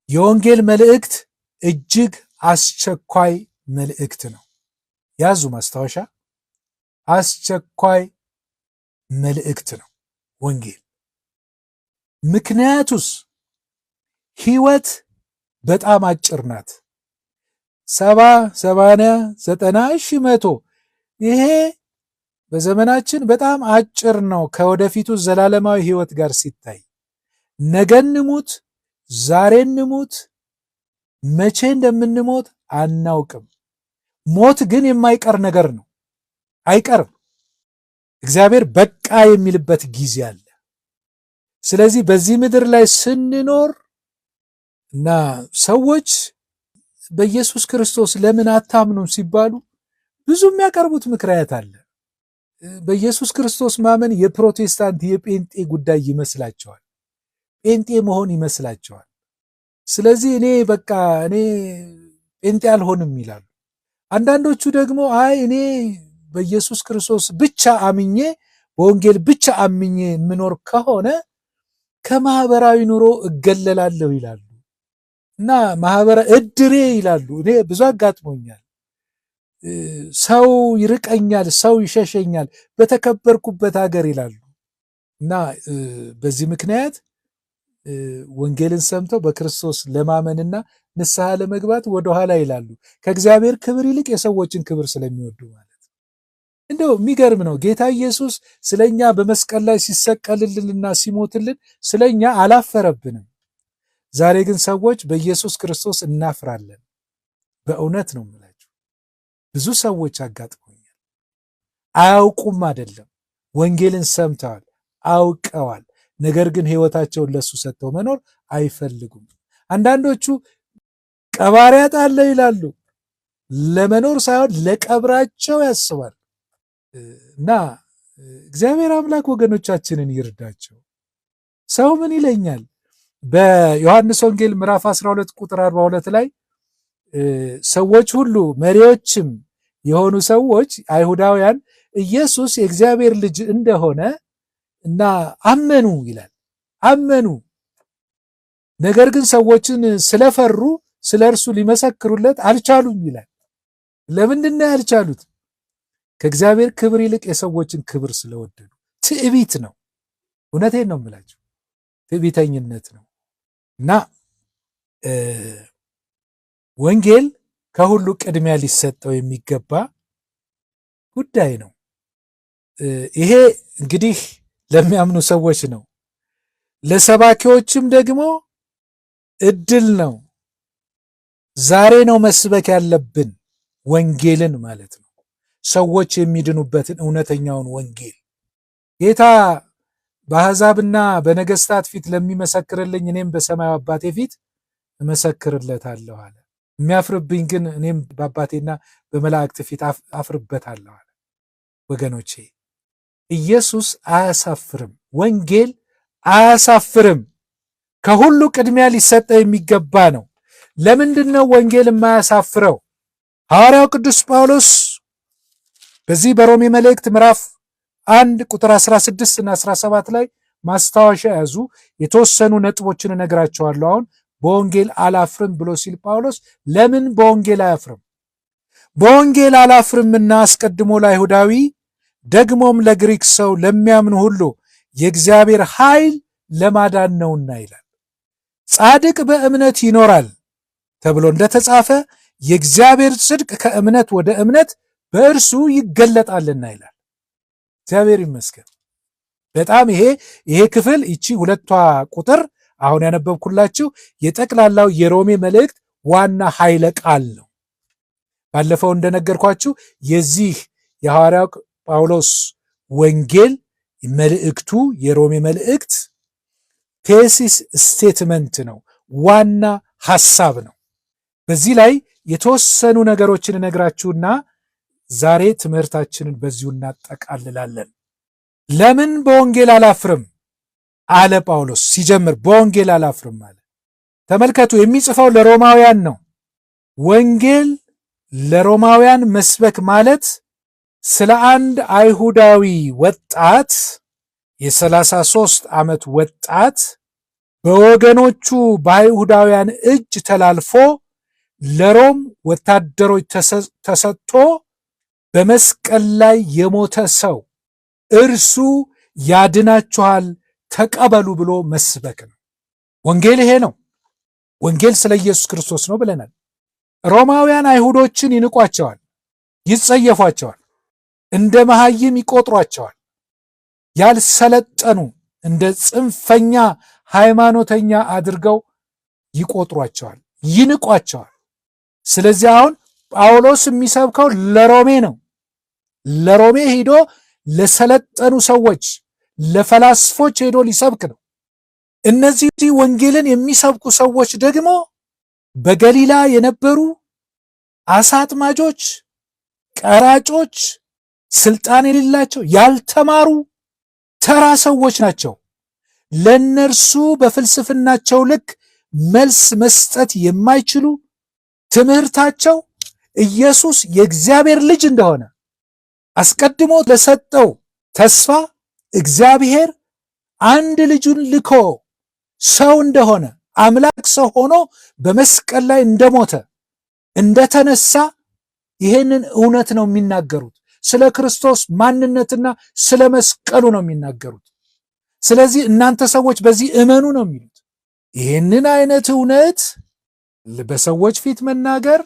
የወንጌል መልእክት እጅግ አስቸኳይ መልእክት ነው። ያዙ ማስታወሻ፣ አስቸኳይ መልእክት ነው ወንጌል። ምክንያቱስ ህይወት በጣም አጭር ናት። 70፣ 80፣ 90፣ 100 ይሄ በዘመናችን በጣም አጭር ነው ከወደፊቱ ዘላለማዊ ህይወት ጋር ሲታይ። ነገ እንሙት፣ ዛሬ እንሙት፣ መቼ እንደምንሞት አናውቅም። ሞት ግን የማይቀር ነገር ነው፣ አይቀርም። እግዚአብሔር በቃ የሚልበት ጊዜ አለ። ስለዚህ በዚህ ምድር ላይ ስንኖር እና ሰዎች በኢየሱስ ክርስቶስ ለምን አታምኑም ሲባሉ ብዙ የሚያቀርቡት ምክንያት አለ። በኢየሱስ ክርስቶስ ማመን የፕሮቴስታንት የጴንጤ ጉዳይ ይመስላቸዋል፣ ጴንጤ መሆን ይመስላቸዋል። ስለዚህ እኔ ጴንጤ አልሆንም ይላሉ። አንዳንዶቹ ደግሞ እኔ በኢየሱስ ክርስቶስ ብቻ አምኜ በወንጌል ብቻ አምኜ የምኖር ከሆነ ከማህበራዊ ኑሮ እገለላለሁ ይላሉ እና ማህበረ እድሬ ይላሉ። እኔ ብዙ አጋጥሞኛል። ሰው ይርቀኛል፣ ሰው ይሸሸኛል በተከበርኩበት ሀገር ይላሉ እና በዚህ ምክንያት ወንጌልን ሰምተው በክርስቶስ ለማመንና ንስሐ ለመግባት ወደኋላ ይላሉ። ከእግዚአብሔር ክብር ይልቅ የሰዎችን ክብር ስለሚወዱ ማለት ነው። እንደው የሚገርም ነው። ጌታ ኢየሱስ ስለኛ በመስቀል ላይ ሲሰቀልልንና ሲሞትልን ስለኛ አላፈረብንም። ዛሬ ግን ሰዎች በኢየሱስ ክርስቶስ እናፍራለን። በእውነት ነው የምላችሁ። ብዙ ሰዎች አጋጥሞኛል። አያውቁም አይደለም፣ ወንጌልን ሰምተዋል፣ አውቀዋል። ነገር ግን ህይወታቸውን ለሱ ሰጥተው መኖር አይፈልጉም። አንዳንዶቹ ቀባሪ አጣለ ይላሉ። ለመኖር ሳይሆን ለቀብራቸው ያስባል። እና እግዚአብሔር አምላክ ወገኖቻችንን ይርዳቸው። ሰው ምን ይለኛል? በዮሐንስ ወንጌል ምዕራፍ 12 ቁጥር 42 ላይ ሰዎች ሁሉ መሪዎችም የሆኑ ሰዎች አይሁዳውያን ኢየሱስ የእግዚአብሔር ልጅ እንደሆነ እና አመኑ ይላል። አመኑ። ነገር ግን ሰዎችን ስለፈሩ ስለ እርሱ ሊመሰክሩለት አልቻሉም ይላል። ለምንድን ነው ያልቻሉት? ከእግዚአብሔር ክብር ይልቅ የሰዎችን ክብር ስለወደዱ። ትዕቢት ነው። እውነቴን ነው የምላቸው፣ ትዕቢተኝነት ነው። እና ወንጌል ከሁሉ ቅድሚያ ሊሰጠው የሚገባ ጉዳይ ነው። ይሄ እንግዲህ ለሚያምኑ ሰዎች ነው። ለሰባኪዎችም ደግሞ እድል ነው። ዛሬ ነው መስበክ ያለብን ወንጌልን ማለት ነው። ሰዎች የሚድኑበትን እውነተኛውን ወንጌል ጌታ በአሕዛብና በነገስታት ፊት ለሚመሰክርልኝ እኔም በሰማዩ አባቴ ፊት እመሰክርለታለሁ አለ። የሚያፍርብኝ ግን እኔም በአባቴና በመላእክት ፊት አፍርበታለሁ አለ። ወገኖቼ ኢየሱስ አያሳፍርም። ወንጌል አያሳፍርም። ከሁሉ ቅድሚያ ሊሰጠው የሚገባ ነው። ለምንድን ነው ወንጌል የማያሳፍረው? ሐዋርያው ቅዱስ ጳውሎስ በዚህ በሮሜ መልእክት ምዕራፍ 1 ቁጥር 16 እና 17 ላይ ማስታወሻ ያዙ። የተወሰኑ ነጥቦችን እነግራቸዋለሁ። አሁን በወንጌል አላፍርም ብሎ ሲል ጳውሎስ ለምን በወንጌል አያፍርም? በወንጌል አላፍርምና አስቀድሞ ለአይሁዳዊ ደግሞም ለግሪክ ሰው ለሚያምኑ ሁሉ የእግዚአብሔር ኃይል ለማዳን ነውና ይላል። ጻድቅ በእምነት ይኖራል ተብሎ እንደተጻፈ የእግዚአብሔር ጽድቅ ከእምነት ወደ እምነት በእርሱ ይገለጣልና ይላል። እግዚአብሔር ይመስገን። በጣም ይሄ ክፍል ይቺ ሁለቷ ቁጥር አሁን ያነበብኩላችሁ የጠቅላላው የሮሜ መልእክት ዋና ኃይለ ቃል ነው። ባለፈው እንደነገርኳችሁ የዚህ የሐዋርያው ጳውሎስ ወንጌል መልእክቱ የሮሜ መልእክት ቴሲስ ስቴትመንት ነው፣ ዋና ሐሳብ ነው። በዚህ ላይ የተወሰኑ ነገሮችን እነግራችሁና ዛሬ ትምህርታችንን በዚሁ እናጠቃልላለን። ለምን በወንጌል አላፍርም አለ ጳውሎስ ሲጀምር። በወንጌል አላፍርም አለ። ተመልከቱ፣ የሚጽፈው ለሮማውያን ነው። ወንጌል ለሮማውያን መስበክ ማለት ስለ አንድ አይሁዳዊ ወጣት የ33 ዓመት ወጣት በወገኖቹ በአይሁዳውያን እጅ ተላልፎ ለሮም ወታደሮች ተሰጥቶ በመስቀል ላይ የሞተ ሰው እርሱ ያድናችኋል ተቀበሉ ብሎ መስበክ ነው። ወንጌል ይሄ ነው። ወንጌል ስለ ኢየሱስ ክርስቶስ ነው ብለናል። ሮማውያን አይሁዶችን ይንቋቸዋል፣ ይጸየፏቸዋል፣ እንደ መሐይም ይቆጥሯቸዋል። ያልሰለጠኑ እንደ ጽንፈኛ ሃይማኖተኛ አድርገው ይቆጥሯቸዋል፣ ይንቋቸዋል። ስለዚህ አሁን ጳውሎስ የሚሰብከው ለሮሜ ነው። ለሮሜ ሄዶ ለሰለጠኑ ሰዎች፣ ለፈላስፎች ሄዶ ሊሰብክ ነው። እነዚህ ወንጌልን የሚሰብኩ ሰዎች ደግሞ በገሊላ የነበሩ አሳ አጥማጆች፣ ቀራጮች፣ ስልጣን የሌላቸው ያልተማሩ ተራ ሰዎች ናቸው። ለነርሱ በፍልስፍናቸው ልክ መልስ መስጠት የማይችሉ ትምህርታቸው ኢየሱስ የእግዚአብሔር ልጅ እንደሆነ አስቀድሞ ለሰጠው ተስፋ እግዚአብሔር አንድ ልጁን ልኮ ሰው እንደሆነ አምላክ ሰው ሆኖ በመስቀል ላይ እንደሞተ እንደተነሳ ይሄንን እውነት ነው የሚናገሩት። ስለ ክርስቶስ ማንነትና ስለ መስቀሉ ነው የሚናገሩት። ስለዚህ እናንተ ሰዎች በዚህ እመኑ ነው የሚሉት። ይህንን አይነት እውነት በሰዎች ፊት መናገር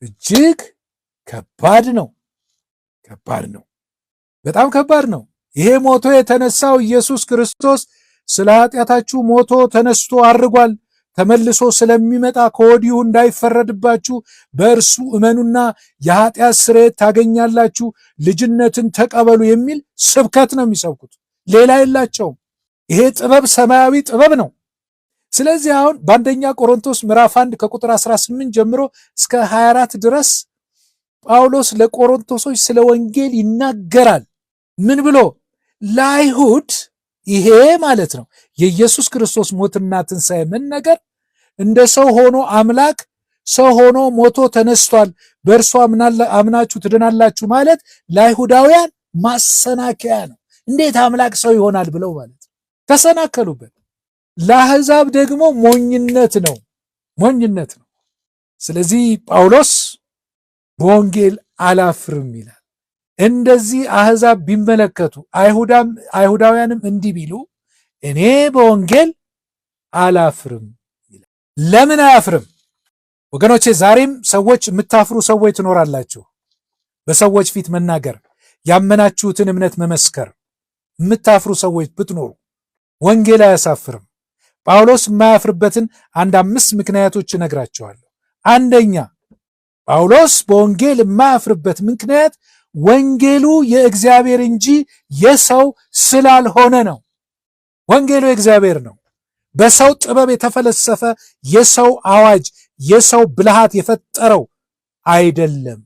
እጅግ ከባድ ነው። ከባድ ነው። በጣም ከባድ ነው። ይሄ ሞቶ የተነሳው ኢየሱስ ክርስቶስ ስለ ኃጢአታችሁ ሞቶ ተነስቶ አርጓል። ተመልሶ ስለሚመጣ ከወዲሁ እንዳይፈረድባችሁ በእርሱ እመኑና የኃጢአት ስርየት ታገኛላችሁ፣ ልጅነትን ተቀበሉ የሚል ስብከት ነው የሚሰብኩት። ሌላ የላቸውም። ይሄ ጥበብ ሰማያዊ ጥበብ ነው። ስለዚህ አሁን በአንደኛ ቆሮንቶስ ምዕራፍ 1 ከቁጥር 18 ጀምሮ እስከ 24 ድረስ ጳውሎስ ለቆሮንቶሶች ስለ ወንጌል ይናገራል። ምን ብሎ? ለአይሁድ ይሄ ማለት ነው የኢየሱስ ክርስቶስ ሞትና ትንሣኤ መነገር፣ እንደ ሰው ሆኖ አምላክ ሰው ሆኖ ሞቶ ተነስቷል፣ በእርሱ አምናችሁ ትድናላችሁ ማለት ለአይሁዳውያን ማሰናከያ ነው። እንዴት አምላክ ሰው ይሆናል ብለው ማለት ነው ተሰናከሉበት። ለአሕዛብ ደግሞ ሞኝነት ነው፣ ሞኝነት ነው። ስለዚህ ጳውሎስ በወንጌል አላፍርም ይላል። እንደዚህ አሕዛብ ቢመለከቱ አይሁዳውያንም እንዲህ ቢሉ እኔ በወንጌል አላፍርም ይላል። ለምን አያፍርም? ወገኖቼ ዛሬም ሰዎች የምታፍሩ ሰዎች ትኖራላችሁ። በሰዎች ፊት መናገር፣ ያመናችሁትን እምነት መመስከር የምታፍሩ ሰዎች ብትኖሩ ወንጌል አያሳፍርም። ጳውሎስ የማያፍርበትን 5 ምክንያቶች እነግራቸዋለሁ። አንደኛ ጳውሎስ በወንጌል የማያፍርበት ምክንያት ወንጌሉ የእግዚአብሔር እንጂ የሰው ስላልሆነ ነው። ወንጌሉ የእግዚአብሔር ነው። በሰው ጥበብ የተፈለሰፈ የሰው አዋጅ፣ የሰው ብልሃት የፈጠረው አይደለም።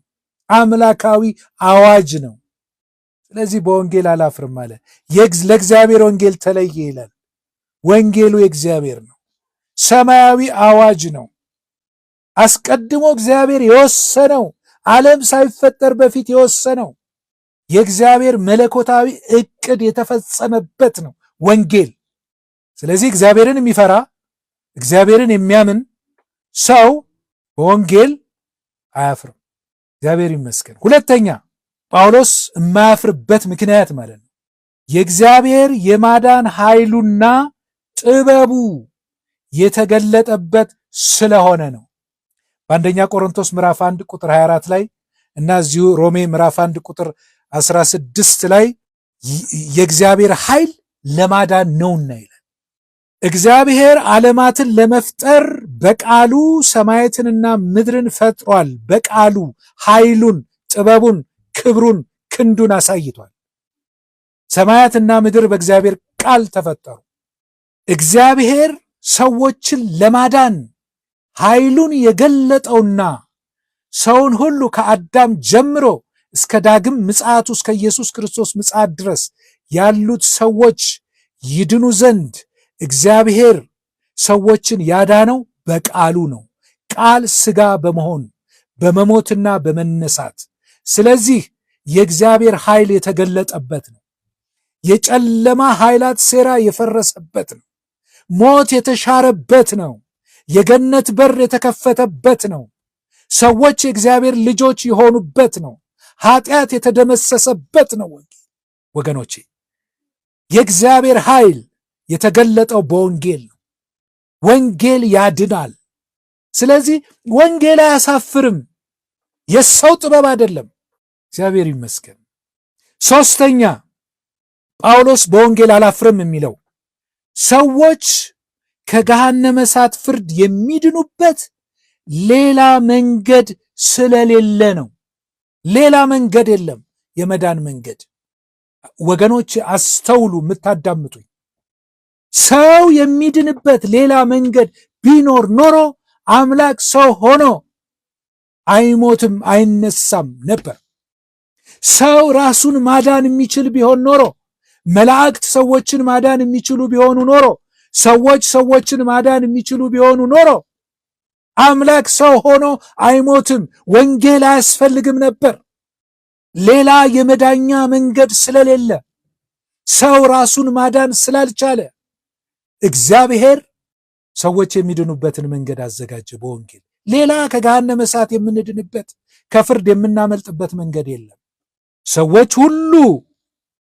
አምላካዊ አዋጅ ነው። ስለዚህ በወንጌል አላፍርም አለ። ለእግዚአብሔር ወንጌል ተለየ ይላል። ወንጌሉ የእግዚአብሔር ነው። ሰማያዊ አዋጅ ነው። አስቀድሞ እግዚአብሔር የወሰነው፣ ዓለም ሳይፈጠር በፊት የወሰነው የእግዚአብሔር መለኮታዊ ዕቅድ የተፈጸመበት ነው ወንጌል። ስለዚህ እግዚአብሔርን የሚፈራ እግዚአብሔርን የሚያምን ሰው በወንጌል አያፍርም። እግዚአብሔር ይመስገን። ሁለተኛ ጳውሎስ የማያፍርበት ምክንያት ማለት ነው የእግዚአብሔር የማዳን ኃይሉና ጥበቡ የተገለጠበት ስለሆነ ነው። በአንደኛ ቆሮንቶስ ምዕራፍ 1 ቁጥር 24 ላይ እና እዚሁ ሮሜ ምዕራፍ 1 ቁጥር 16 ላይ የእግዚአብሔር ኃይል ለማዳን ነውና ይላል። እግዚአብሔር ዓለማትን ለመፍጠር በቃሉ ሰማያትንና ምድርን ፈጥሯል። በቃሉ ኃይሉን፣ ጥበቡን፣ ክብሩን፣ ክንዱን አሳይቷል። ሰማያትና ምድር በእግዚአብሔር ቃል ተፈጠሩ። እግዚአብሔር ሰዎችን ለማዳን ኃይሉን የገለጠውና ሰውን ሁሉ ከአዳም ጀምሮ እስከ ዳግም ምጽአቱ እስከ ኢየሱስ ክርስቶስ ምጽአት ድረስ ያሉት ሰዎች ይድኑ ዘንድ እግዚአብሔር ሰዎችን ያዳነው በቃሉ ነው። ቃል ሥጋ በመሆን በመሞትና በመነሳት። ስለዚህ የእግዚአብሔር ኃይል የተገለጠበት ነው። የጨለማ ኃይላት ሴራ የፈረሰበት ነው። ሞት የተሻረበት ነው። የገነት በር የተከፈተበት ነው። ሰዎች የእግዚአብሔር ልጆች የሆኑበት ነው። ኃጢአት የተደመሰሰበት ነው። ወገኖቼ የእግዚአብሔር ኃይል የተገለጠው በወንጌል ነው። ወንጌል ያድናል። ስለዚህ ወንጌል አያሳፍርም። የሰው ጥበብ አይደለም። እግዚአብሔር ይመስገን። ሶስተኛ ጳውሎስ በወንጌል አላፍርም የሚለው ሰዎች ከገሃነመ እሳት ፍርድ የሚድኑበት ሌላ መንገድ ስለሌለ ነው። ሌላ መንገድ የለም። የመዳን መንገድ ወገኖች አስተውሉ፣ የምታዳምጡኝ። ሰው የሚድንበት ሌላ መንገድ ቢኖር ኖሮ አምላክ ሰው ሆኖ አይሞትም፣ አይነሳም ነበር። ሰው ራሱን ማዳን የሚችል ቢሆን ኖሮ፣ መላእክት ሰዎችን ማዳን የሚችሉ ቢሆኑ ኖሮ፣ ሰዎች ሰዎችን ማዳን የሚችሉ ቢሆኑ ኖሮ አምላክ ሰው ሆኖ አይሞትም፣ ወንጌል አያስፈልግም ነበር። ሌላ የመዳኛ መንገድ ስለሌለ፣ ሰው ራሱን ማዳን ስላልቻለ እግዚአብሔር ሰዎች የሚድኑበትን መንገድ አዘጋጀ በወንጌል። ሌላ ከገሃነመ እሳት የምንድንበት ከፍርድ የምናመልጥበት መንገድ የለም። ሰዎች ሁሉ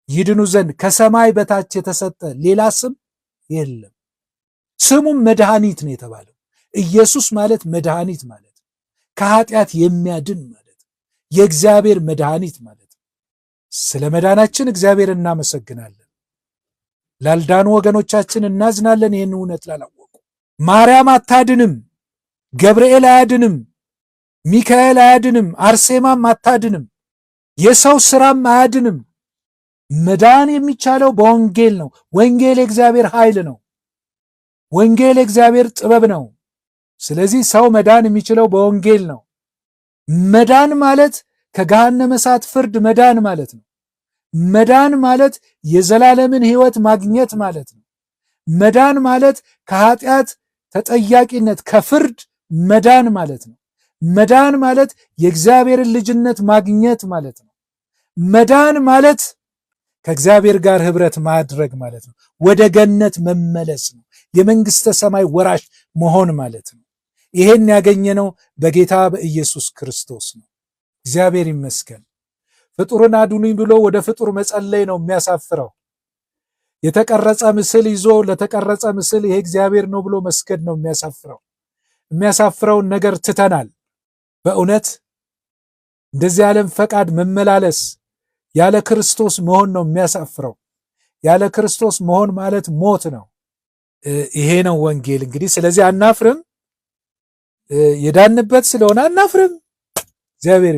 ይድኑ ዘንድ ከሰማይ በታች የተሰጠ ሌላ ስም የለም። ስሙም መድኃኒት ነው የተባለው። ኢየሱስ ማለት መድኃኒት ማለት ነው። ከኃጢአት የሚያድን ማለት ነው። የእግዚአብሔር መድኃኒት ማለት ነው። ስለ መዳናችን እግዚአብሔር እናመሰግናለን። ላልዳኑ ወገኖቻችን እናዝናለን። ይህን እውነት ላላወቁ ማርያም አታድንም፣ ገብርኤል አያድንም፣ ሚካኤል አያድንም፣ አርሴማም አታድንም፣ የሰው ስራም አያድንም። መዳን የሚቻለው በወንጌል ነው። ወንጌል የእግዚአብሔር ኃይል ነው። ወንጌል የእግዚአብሔር ጥበብ ነው። ስለዚህ ሰው መዳን የሚችለው በወንጌል ነው። መዳን ማለት ከገሃነመ እሳት ፍርድ መዳን ማለት ነው። መዳን ማለት የዘላለምን ሕይወት ማግኘት ማለት ነው። መዳን ማለት ከኃጢአት ተጠያቂነት ከፍርድ መዳን ማለት ነው። መዳን ማለት የእግዚአብሔርን ልጅነት ማግኘት ማለት ነው። መዳን ማለት ከእግዚአብሔር ጋር ኅብረት ማድረግ ማለት ነው። ወደ ገነት መመለስ ነው። የመንግሥተ ሰማይ ወራሽ መሆን ማለት ነው። ይሄን ያገኘነው በጌታ በኢየሱስ ክርስቶስ ነው። እግዚአብሔር ይመስገን። ፍጡርን አድኑኝ ብሎ ወደ ፍጡር መጸለይ ነው የሚያሳፍረው። የተቀረጸ ምስል ይዞ ለተቀረጸ ምስል ይሄ እግዚአብሔር ነው ብሎ መስገድ ነው የሚያሳፍረው። የሚያሳፍረውን ነገር ትተናል። በእውነት እንደዚህ ዓለም ፈቃድ መመላለስ ያለ ክርስቶስ መሆን ነው የሚያሳፍረው። ያለ ክርስቶስ መሆን ማለት ሞት ነው። ይሄ ነው ወንጌል እንግዲህ። ስለዚህ አናፍርም፣ የዳንበት ስለሆነ አናፍርም። እግዚአብሔር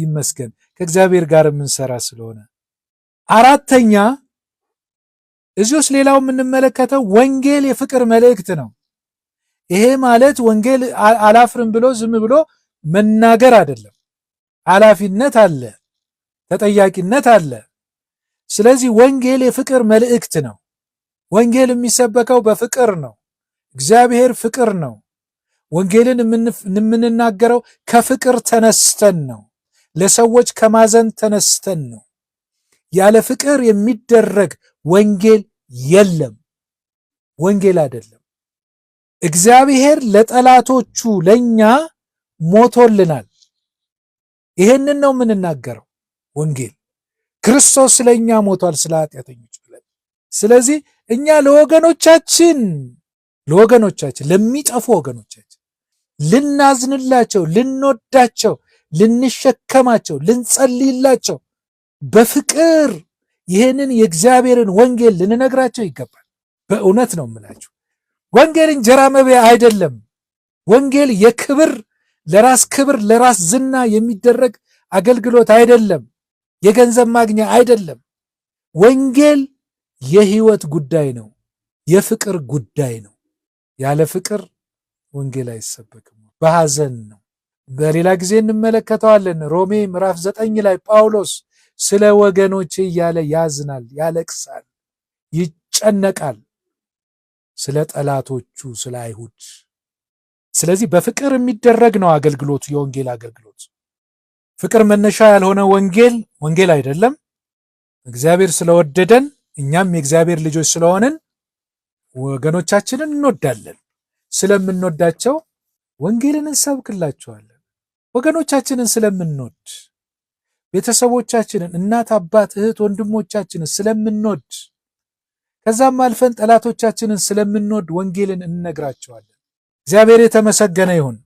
ይመስገን ከእግዚአብሔር ጋር የምንሰራ ስለሆነ። አራተኛ እዚህ ውስጥ ሌላው የምንመለከተው ወንጌል የፍቅር መልእክት ነው። ይሄ ማለት ወንጌል አላፍርም ብሎ ዝም ብሎ መናገር አይደለም። ኃላፊነት አለ፣ ተጠያቂነት አለ። ስለዚህ ወንጌል የፍቅር መልእክት ነው። ወንጌል የሚሰበከው በፍቅር ነው። እግዚአብሔር ፍቅር ነው። ወንጌልን የምንናገረው ከፍቅር ተነስተን ነው። ለሰዎች ከማዘን ተነስተን ነው። ያለ ፍቅር የሚደረግ ወንጌል የለም። ወንጌል አይደለም። እግዚአብሔር ለጠላቶቹ ለኛ ሞቶልናል። ይሄንን ነው የምንናገረው። ወንጌል ክርስቶስ ስለኛ ሞቷል፣ ስለ ኃጢአተኞች ብለን። ስለዚህ እኛ ለወገኖቻችን ለሚጠፉ ወገኖቻችን ልናዝንላቸው፣ ልንወዳቸው፣ ልንሸከማቸው፣ ልንጸልይላቸው በፍቅር ይህንን የእግዚአብሔርን ወንጌል ልንነግራቸው ይገባል። በእውነት ነው የምላችሁ። ወንጌል እንጀራ መብያ አይደለም። ወንጌል የክብር ለራስ ክብር ለራስ ዝና የሚደረግ አገልግሎት አይደለም። የገንዘብ ማግኛ አይደለም። ወንጌል የህይወት ጉዳይ ነው። የፍቅር ጉዳይ ነው። ያለ ፍቅር ወንጌል አይሰበክም። በሐዘን ነው። በሌላ ጊዜ እንመለከተዋለን። ሮሜ ምዕራፍ 9 ላይ ጳውሎስ ስለ ወገኖቼ እያለ ያዝናል፣ ያለቅሳል፣ ይጨነቃል ስለ ጠላቶቹ ስለ አይሁድ። ስለዚህ በፍቅር የሚደረግ ነው አገልግሎቱ፣ የወንጌል አገልግሎት። ፍቅር መነሻ ያልሆነ ወንጌል አይደለም። እግዚአብሔር ስለወደደን እኛም የእግዚአብሔር ልጆች ስለሆንን ወገኖቻችንን እንወዳለን። ስለምንወዳቸው ወንጌልን እንሰብክላቸዋለን። ወገኖቻችንን ስለምንወድ፣ ቤተሰቦቻችንን፣ እናት፣ አባት፣ እህት፣ ወንድሞቻችንን ስለምንወድ፣ ከዛም አልፈን ጠላቶቻችንን ስለምንወድ ወንጌልን እንነግራቸዋለን። እግዚአብሔር የተመሰገነ ይሁን።